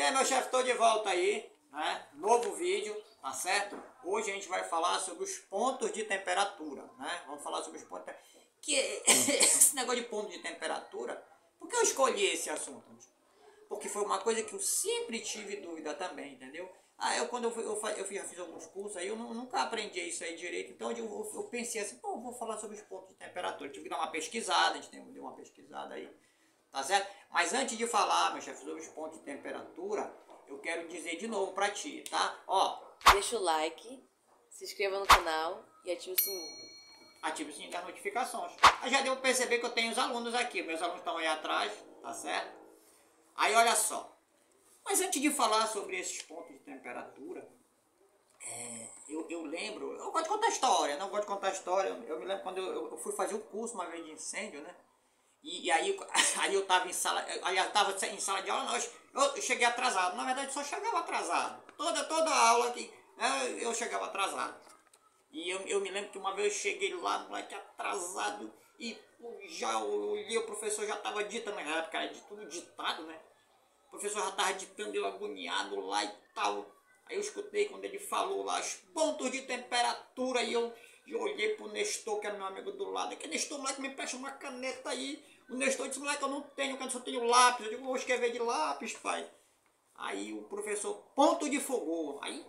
E aí, meu chefe, estou de volta aí, né? Novo vídeo, tá certo? Hoje a gente vai falar sobre os pontos de temperatura, né? Vamos falar sobre os pontos de temperatura. Esse negócio de ponto de temperatura, por que eu escolhi esse assunto? Porque foi uma coisa que eu sempre tive dúvida também, entendeu? Quando eu fiz alguns cursos aí, eu nunca aprendi isso aí direito, então eu pensei assim, pô, vou falar sobre os pontos de temperatura. Eu tive que dar uma pesquisada, a gente deu uma pesquisada aí, tá certo? Mas antes de falar, meu chefe, sobre os pontos de temperatura, eu quero dizer de novo pra ti, tá? Ó, deixa o like, se inscreva no canal e ative o sininho. Ative o sininho das notificações. Aí já deu pra perceber que eu tenho os alunos aqui, meus alunos estão aí atrás, tá certo? Aí olha só, mas antes de falar sobre esses pontos de temperatura, eu lembro, eu gosto de contar história, não gosto de contar história, eu me lembro quando eu fui fazer um curso uma vez de incêndio, né? E aí, aí eu estava em sala, aliás, estava em sala de aula, não, eu cheguei atrasado, na verdade só chegava atrasado, toda a aula aqui, eu chegava atrasado. E eu me lembro que uma vez eu cheguei lá, moleque, atrasado, e já olhei, o professor já estava ditando, na época era de tudo ditado, né? O professor já estava ditando, eu agoniado lá e tal. Aí eu escutei quando ele falou lá os pontos de temperatura e eu olhei pro Nestor, que era meu amigo do lado. Que Nestor, moleque, me presta uma caneta aí. O Nestor disse, moleque, eu não tenho, eu só tenho lápis. Eu digo, vou escrever de lápis, pai. Aí o professor, ponto de fogo. Aí,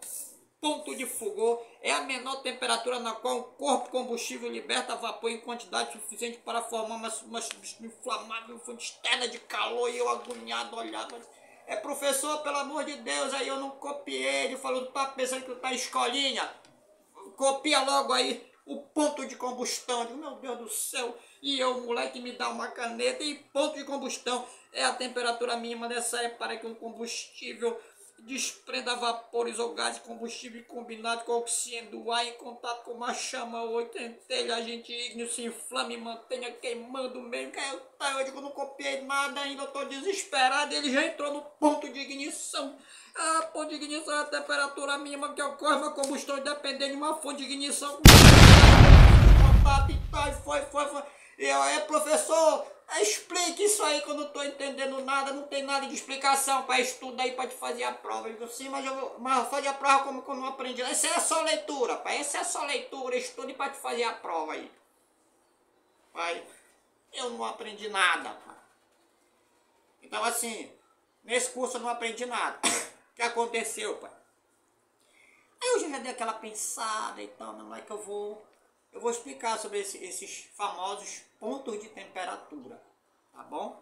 ponto de fogo é a menor temperatura na qual o corpo combustível liberta vapor em quantidade suficiente para formar uma inflamável fonte externa de calor. E eu agoniado olhava. Professor, pelo amor de Deus, aí eu não copiei. Ele falou, tá pensando que tá escolinha? Copia logo aí o ponto de combustão. Eu digo, meu Deus do céu. E eu, moleque, me dá uma caneta e ponto de combustão é a temperatura mínima dessa época para que um combustível desprenda vapores ou gases combustível combinado com o oxigênio do ar em contato com uma chama ou centelha, agente ígneo se inflama e mantenha queimando mesmo. Eu digo, não copiei nada ainda, eu estou desesperado. Ele já entrou no ponto de ignição. Ponto de ignição é a temperatura mínima que ocorre uma combustão dependendo de uma fonte de ignição. Contato e tal, foi. E eu, professor, explique isso aí que eu não estou entendendo nada, não tem nada de explicação para estudar aí para te fazer a prova. Eu digo, sim, mas eu vou fazer a prova como que eu não aprendi. Essa é só leitura, pai, essa é só leitura, estude para te fazer a prova aí. Pai, eu não aprendi nada, pai. Então assim, nesse curso eu não aprendi nada. O que aconteceu, pai? Aí eu já dei aquela pensada e tal, não é que eu vou explicar sobre esses famosos pontos de temperatura, tá bom?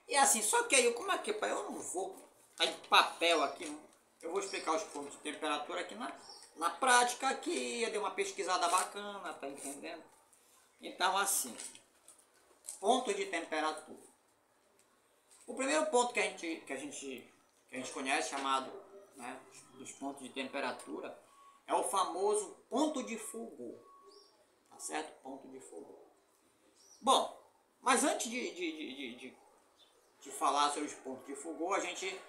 E assim, só que aí, como é que, pai, eu não vou tá em papel aqui, não. Eu vou explicar os pontos de temperatura aqui na prática aqui, eu dei uma pesquisada bacana, tá entendendo? Então assim, ponto de temperatura. O primeiro ponto que a gente conhece, chamado, né, dos pontos de temperatura, é o famoso ponto de fulgor, tá certo? Ponto de fulgor. Bom, mas antes de falar sobre os pontos de fulgor, a gente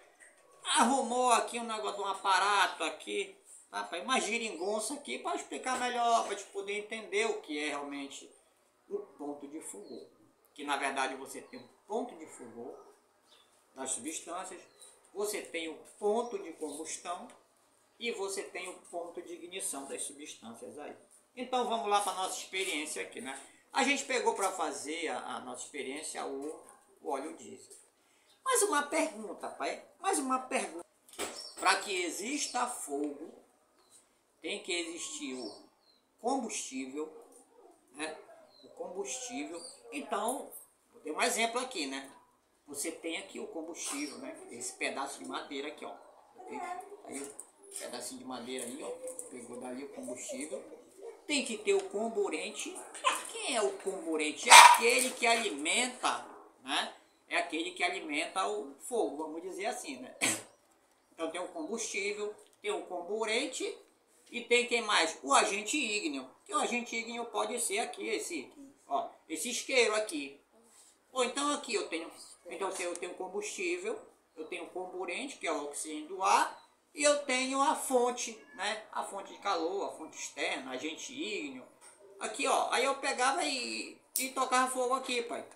arrumou aqui um negócio de um aparato aqui, tá? Uma geringonça aqui para explicar melhor, para a gente poder entender o que é realmente o ponto de fulgor. Que na verdade você tem um ponto de fulgor das substâncias, você tem o ponto de combustão e você tem o ponto de ignição das substâncias aí. Então vamos lá para a nossa experiência aqui, né? A gente pegou para fazer a nossa experiência o óleo diesel. Mais uma pergunta, pai. Mais uma pergunta. Para que exista fogo, tem que existir o combustível, né? O combustível. Então, vou ter um exemplo aqui, né? Você tem aqui o combustível, né? Esse pedaço de madeira aqui, ó. Aí, pedacinho de madeira aí, ó, pegou dali o combustível. Tem que ter o comburente. Quem é o comburente? É aquele que alimenta, né? É aquele que alimenta o fogo, vamos dizer assim, né? Então tem o combustível, tem o comburente e tem quem mais? O agente ígneo. Que o agente ígneo pode ser aqui, esse isqueiro aqui. Ou então aqui eu tenho combustível, eu tenho comburente, que é o oxigênio do ar, e eu tenho a fonte, né? A fonte de calor, a fonte externa, agente ígneo. Aqui, ó. Aí eu pegava e tocava fogo aqui, pai.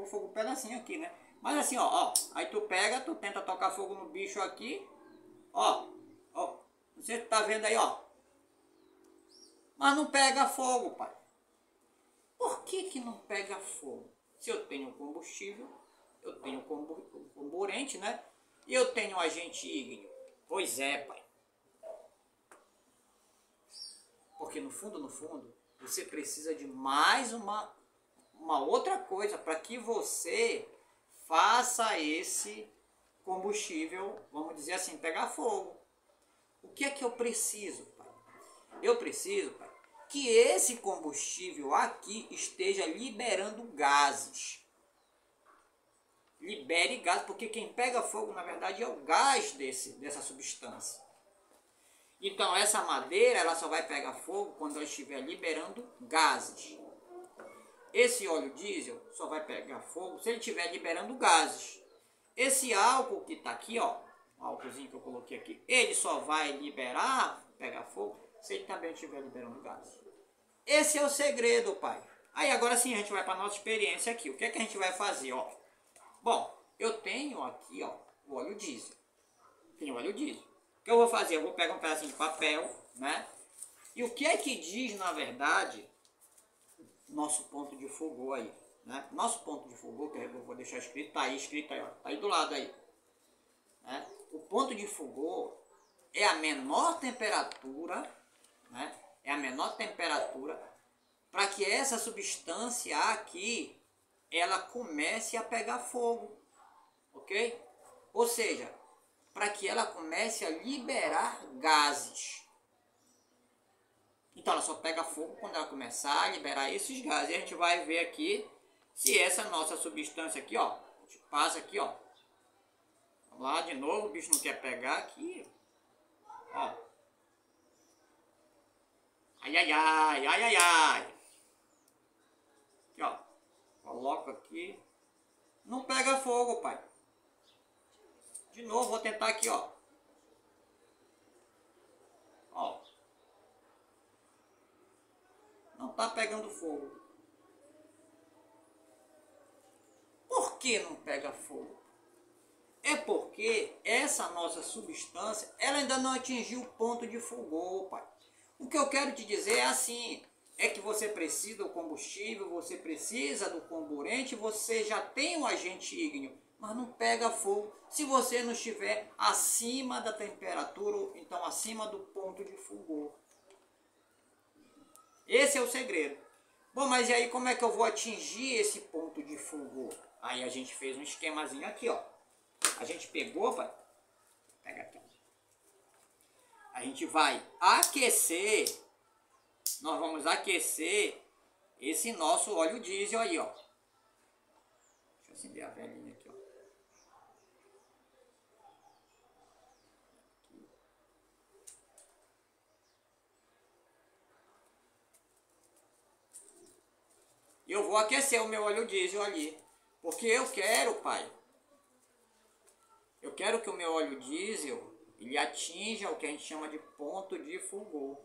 pegou fogo um pedacinho aqui, né? Mas assim, ó, aí tu pega, tu tenta tocar fogo no bicho aqui, ó, você tá vendo aí, ó. Mas não pega fogo, pai. Por que que não pega fogo? Se eu tenho combustível, eu tenho comburente, né? E eu tenho agente ígneo. Pois é, pai. Porque no fundo, você precisa de mais uma outra coisa para que você faça esse combustível, vamos dizer assim, pegar fogo. O que é que eu preciso, pai? Eu preciso, pai, que esse combustível aqui esteja liberando gases. Libere gás, porque quem pega fogo, na verdade, é o gás dessa substância. Então, essa madeira, ela só vai pegar fogo quando ela estiver liberando gases. Esse óleo diesel só vai pegar fogo se ele estiver liberando gases. Esse álcool que está aqui, ó, o álcoolzinho que eu coloquei aqui, ele só vai pegar fogo, se ele também estiver liberando gases. Esse é o segredo, pai. Aí agora sim a gente vai para a nossa experiência aqui. O que é que a gente vai fazer, ó? Bom, eu tenho aqui, ó, o óleo diesel. Tem óleo diesel. O que eu vou fazer? Eu vou pegar um pedacinho de papel, né? E o que é que diz, na verdade, nosso ponto de fogo aí, né? Nosso ponto de fogo, que eu vou deixar escrito, tá aí escrito aí, ó, tá aí do lado aí, né? O ponto de fogo é a menor temperatura, né? É a menor temperatura para que essa substância aqui ela comece a pegar fogo, ok? Ou seja, para que ela comece a liberar gases. Então ela só pega fogo quando ela começar a liberar esses gases. E a gente vai ver aqui se essa nossa substância aqui, ó, a gente passa aqui, ó. Vamos lá de novo, o bicho não quer pegar aqui, ó. Ai, ai, ai, ai, ai, ai. Aqui, ó. Coloca aqui. Não pega fogo, pai. De novo, vou tentar aqui, ó. Ó. Não tá pegando fogo. Por que não pega fogo? É porque essa nossa substância, ela ainda não atingiu o ponto de fulgor, pai. O que eu quero te dizer é assim, é que você precisa do combustível, você precisa do comburente, você já tem um agente ígneo, mas não pega fogo se você não estiver acima da temperatura, então acima do ponto de fulgor. Esse é o segredo. Bom, mas e aí como é que eu vou atingir esse ponto de fulgor? Aí a gente fez um esquemazinho aqui, ó. A gente pegou, pai. Pega aqui. A gente vai aquecer. Nós vamos aquecer esse nosso óleo diesel aí, ó. Deixa eu acender a velhinha aqui, ó. E eu vou aquecer o meu óleo diesel ali. Porque eu quero, pai. Eu quero que o meu óleo diesel ele atinja o que a gente chama de ponto de fulgor.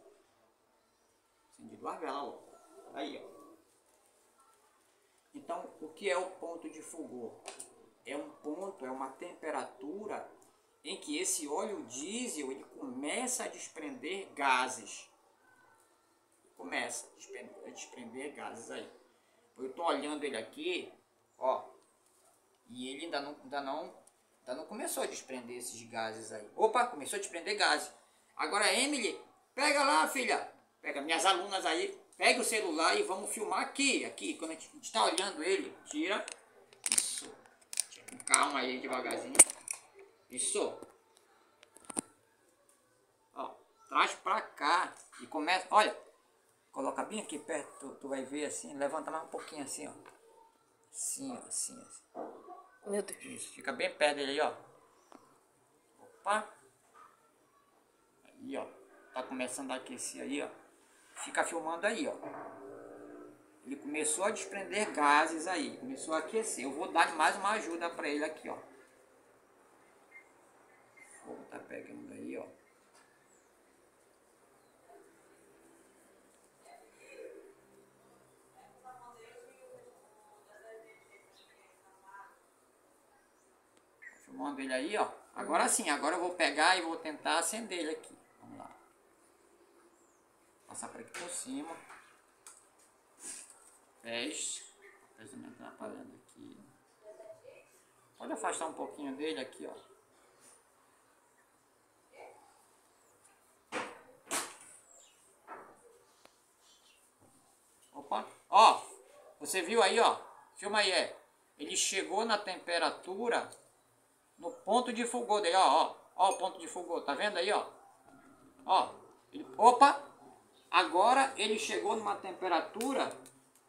Acendi duas velas, ó. Aí, ó. Então, o que é o ponto de fulgor? É um ponto, é uma temperatura em que esse óleo diesel ele começa a desprender gases. Começa a desprender gases aí. Eu estou olhando ele aqui, ó, e ele ainda não começou a desprender esses gases aí. Opa, começou a desprender gases. Agora, Emily, pega lá, filha. Pega minhas alunas aí. Pega o celular e vamos filmar aqui. Aqui, quando a gente está olhando ele, tira. Isso. Com calma aí, devagarzinho. Isso. Ó, traz pra cá. E começa, olha. Coloca bem aqui perto, tu vai ver assim. Levanta mais um pouquinho assim, ó. Assim, ó, assim, assim. Meu Deus. Isso, fica bem perto dele aí, ó. Opa. Aí, ó. Tá começando a aquecer aí, ó. Fica filmando aí, ó. Ele começou a desprender gases aí. Começou a aquecer. Eu vou dar mais uma ajuda pra ele aqui, ó. O fogo tá pegando aí, ó. filmando ele aí, ó. Agora sim, agora eu vou pegar e vou tentar acender ele aqui. Vamos lá. Passar por aqui por cima. Fecha. Não tá atrapalhando aqui. Pode afastar um pouquinho dele aqui, ó. Opa. Ó, você viu aí, ó. Filma aí, ele chegou na temperatura no ponto de fulgor dele, ó, ó o ponto de fulgor, tá vendo aí, ó? Ó, opa, agora ele chegou numa temperatura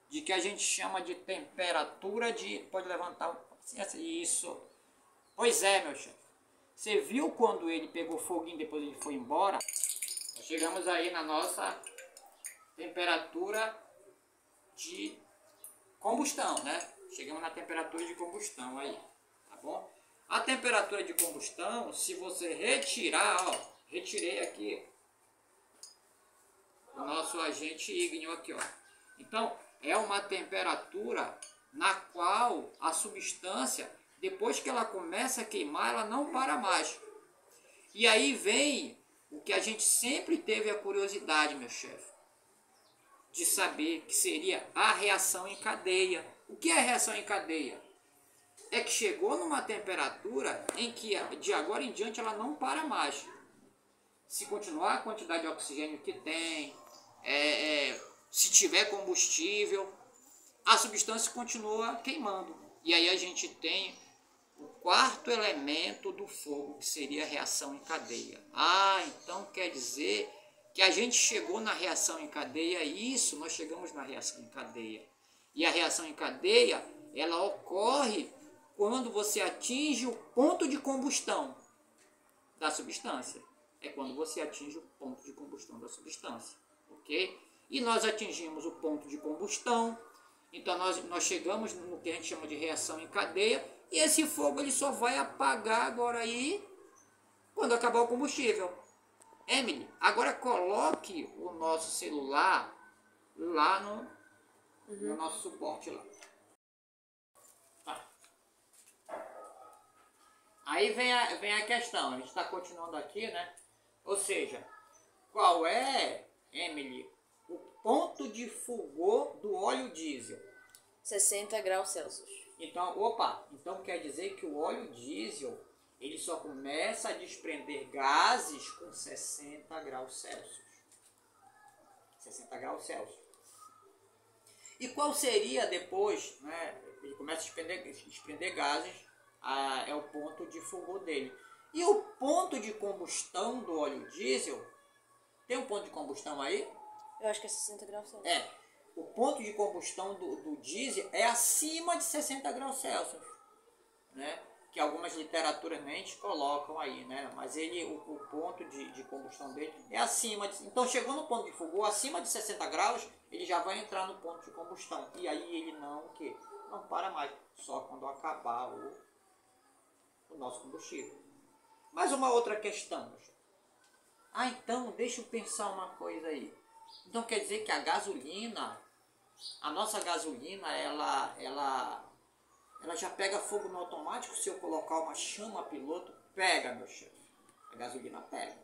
de que a gente chama de temperatura de, pode levantar, isso, pois é, meu chefe, você viu quando ele pegou foguinho, depois ele foi embora? Chegamos aí na nossa temperatura de combustão, né? Chegamos na temperatura de combustão aí, tá bom? A temperatura de combustão, se você retirar, ó, retirei aqui o nosso agente ígneo aqui, ó. Então, é uma temperatura na qual a substância, depois que ela começa a queimar, ela não para mais. E aí vem o que a gente sempre teve a curiosidade, meu chefe, de saber que seria a reação em cadeia. O que é a reação em cadeia? É que chegou numa temperatura em que de agora em diante ela não para mais. Se continuar a quantidade de oxigênio que tem, se tiver combustível, a substância continua queimando. E aí a gente tem o quarto elemento do fogo, que seria a reação em cadeia. Ah, então quer dizer que a gente chegou na reação em cadeia, isso, nós chegamos na reação em cadeia. E a reação em cadeia, ela ocorre quando você atinge o ponto de combustão da substância. É quando você atinge o ponto de combustão da substância, ok? E nós atingimos o ponto de combustão, então nós chegamos no que a gente chama de reação em cadeia, e esse fogo ele só vai apagar agora aí, quando acabar o combustível. Emily, agora coloque o nosso celular lá no nosso suporte lá. Tá. Aí vem a questão, a gente está continuando aqui, né? Ou seja, qual é, Emily, o ponto de fulgor do óleo diesel? 60 graus Celsius. Então quer dizer que o óleo diesel ele só começa a desprender gases com 60 graus Celsius. 60 graus Celsius. E qual seria depois, né? Ele começa a desprender gases, é o ponto de fulgor dele. E o ponto de combustão do óleo diesel, tem um ponto de combustão aí? Eu acho que é 60 graus Celsius. O ponto de combustão do diesel é acima de 60 graus Celsius, né? Que algumas literaturas nem colocam aí, né? Mas o ponto de combustão dele é acima de... Então, chegou no ponto de fulgor, acima de 60 graus, ele já vai entrar no ponto de combustão. E aí ele não para mais, só quando acabar o nosso combustível. Mais uma outra questão. Então, deixa eu pensar uma coisa aí. Então, quer dizer que a gasolina, a nossa gasolina, ela já pega fogo no automático. Se eu colocar uma chama piloto, pega, meu chefe. A gasolina pega.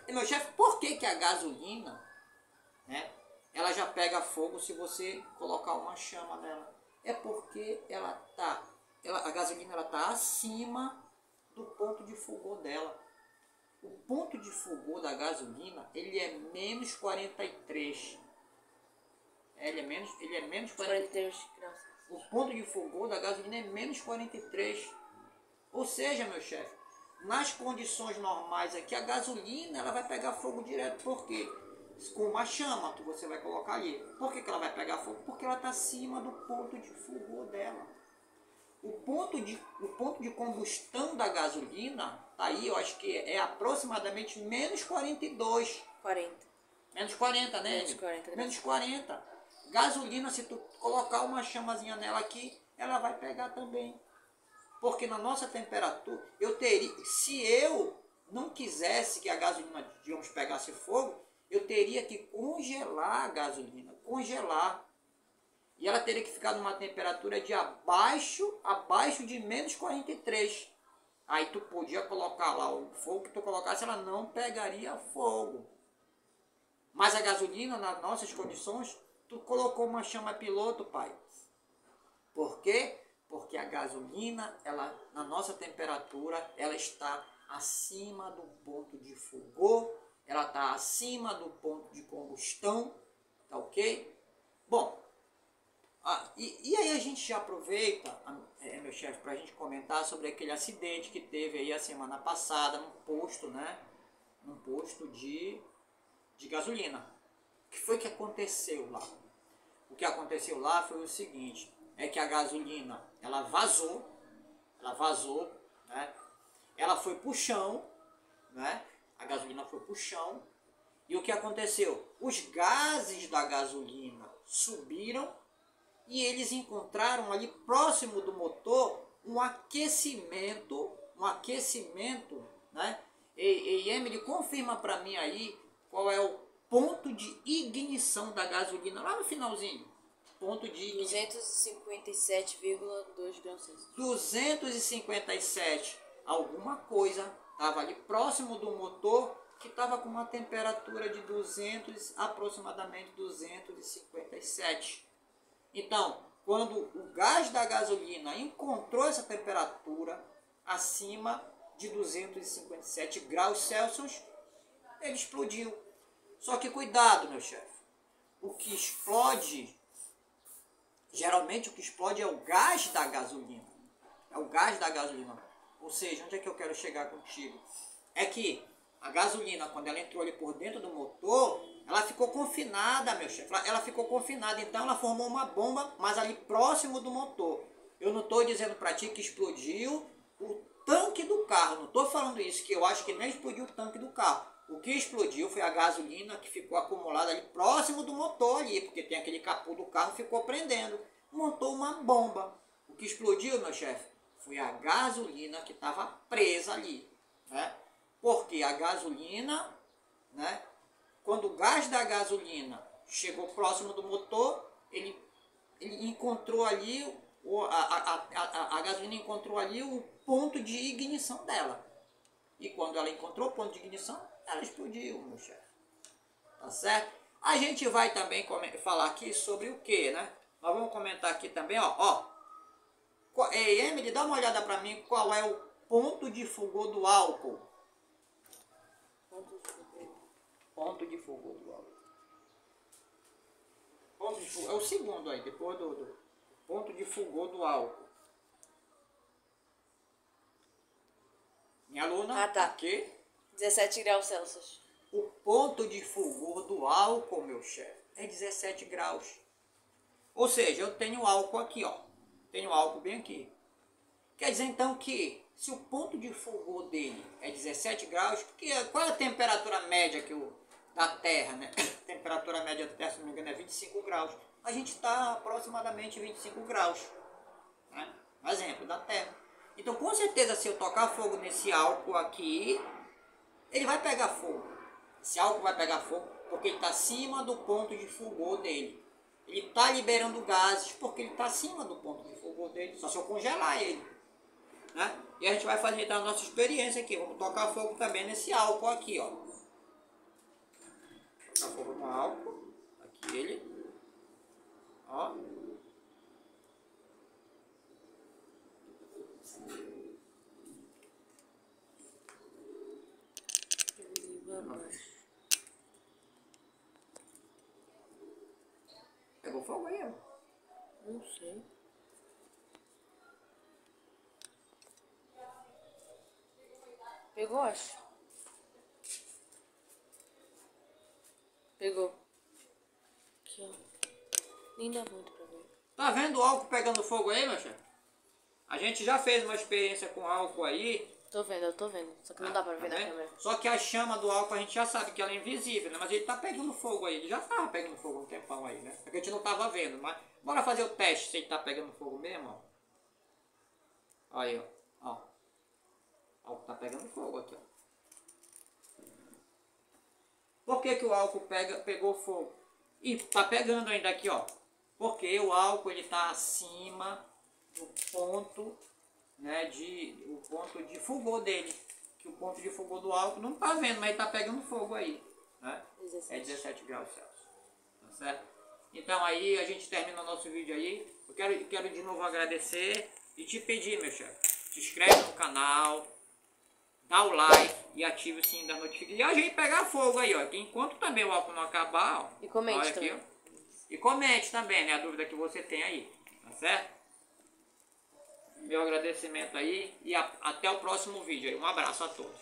E, meu chefe, por que a gasolina, né, ela já pega fogo se você colocar uma chama nela? É porque a gasolina está acima do ponto de fulgor dela. O ponto de fulgor da gasolina, ele é menos 43. Ele é menos 43 graus. O ponto de fulgor da gasolina é menos 43. Ou seja, meu chefe, nas condições normais aqui, a gasolina ela vai pegar fogo direto. Por quê? Com uma chama que você vai colocar ali. Por que ela vai pegar fogo? Porque ela está acima do ponto de fulgor dela. O ponto de combustão da gasolina, tá aí, eu acho que é aproximadamente menos 42. 40. Menos 40, né? Menos 40. Menos 40. Gasolina, se tu colocar uma chamazinha nela aqui, ela vai pegar também. Porque na nossa temperatura, se eu não quisesse que a gasolina, digamos, pegasse fogo, eu teria que congelar a gasolina. Congelar. E ela teria que ficar numa temperatura de abaixo de menos 43. Aí tu podia colocar lá o fogo que tu colocasse, ela não pegaria fogo. Mas a gasolina, nas nossas condições, tu colocou uma chama piloto, pai. Por quê? Porque a gasolina, ela, na nossa temperatura, ela está acima do ponto de fogo, ela está acima do ponto de combustão, tá ok? Bom, e aí a gente já aproveita, meu chefe, para a gente comentar sobre aquele acidente que teve aí a semana passada num posto, né? Num posto de gasolina. O que foi que aconteceu lá? O que aconteceu lá foi o seguinte, é que a gasolina, ela vazou, né? Ela foi pro chão, né? A gasolina foi pro chão. E o que aconteceu? Os gases da gasolina subiram e eles encontraram ali próximo do motor um aquecimento, né? E Emily, confirma para mim aí qual é o ponto de ignição da gasolina lá no finalzinho. Ponto de 257,2 graus Celsius. 257. Alguma coisa estava ali próximo do motor que estava com uma temperatura de aproximadamente 257. Então, quando o gás da gasolina encontrou essa temperatura acima de 257 graus Celsius, ele explodiu. Só que cuidado, meu chefe. O que explode, geralmente o que explode é o gás da gasolina. É o gás da gasolina. Ou seja, onde é que eu quero chegar contigo? É que a gasolina, quando ela entrou ali por dentro do motor, ela ficou confinada, meu chefe. Ela ficou confinada, então ela formou uma bomba, mas ali próximo do motor. Eu não estou dizendo para ti que explodiu o tanque do carro. Não estou falando isso, que eu acho que nem explodiu o tanque do carro. O que explodiu foi a gasolina que ficou acumulada ali próximo do motor ali, porque tem aquele capô do carro, ficou prendendo. Montou uma bomba. O que explodiu, meu chefe, foi a gasolina que estava presa ali, né? Porque a gasolina, né? Quando o gás da gasolina chegou próximo do motor, ele encontrou ali, a gasolina encontrou ali o ponto de ignição dela. E quando ela encontrou o ponto de ignição, ela explodiu, meu chefe. Tá certo? A gente vai também falar aqui sobre o que, né? Nós vamos comentar aqui também, ó. Emily, dá uma olhada para mim qual é o ponto de fogo do álcool. Ponto de fogo do álcool. Ponto de fogo, é o segundo aí, depois do ponto de fogo do álcool. Minha aluna, tá. aqui. 17 graus Celsius. O ponto de fulgor do álcool, meu chefe, é 17 graus. Ou seja, eu tenho álcool aqui, ó. Tenho álcool bem aqui. Quer dizer então que se o ponto de fulgor dele é 17 graus, porque qual é a temperatura média da Terra, né? A temperatura média da Terra, se não me engano, é 25 graus. A gente está aproximadamente 25 graus, né? Um exemplo da Terra. Então, com certeza, se eu tocar fogo nesse álcool aqui, ele vai pegar fogo. Esse álcool vai pegar fogo porque ele está acima do ponto de fulgor dele. Ele está liberando gases porque ele está acima do ponto de fulgor dele. Só se eu congelar ele, né? E a gente vai fazer então a nossa experiência aqui. Vamos tocar fogo também nesse álcool aqui, ó. Tocar fogo no álcool. Aqui ele. Ó. Pegou fogo aí, ó? Não sei. Pegou, acho. Pegou. Aqui, ó. Nem dá muito pra ver. Tá vendo o álcool pegando fogo aí, meu chefe? A gente já fez uma experiência com álcool aí. Eu tô vendo. Só que não dá pra ver na câmera. Só que a chama do álcool a gente já sabe que ela é invisível, né? Mas ele tá pegando fogo aí. Ele já tava pegando fogo um tempão aí, né? Porque a gente não tava vendo. Mas bora fazer o teste se ele tá pegando fogo mesmo, ó. Aí, ó. Ó. O álcool tá pegando fogo aqui, ó. Por que o álcool pegou fogo? E tá pegando ainda aqui, ó. porque o álcool ele está acima do ponto, né, o ponto de fulgor dele. Que o ponto de fulgor do álcool não está vendo, mas está pegando fogo aí, né? 17. É 17 graus Celsius, tá certo? Então aí a gente termina o nosso vídeo aí. Eu quero de novo agradecer e te pedir, meu chefe, se inscreve no canal, dá o like e ativa o sininho da notificação. E a gente pegar fogo aí, ó. Que enquanto também o álcool não acabar, ó. E comente olha aqui, também. ó. E comente também, né? A dúvida que você tem aí, tá certo? Meu agradecimento aí e até o próximo vídeo aí. Um abraço a todos.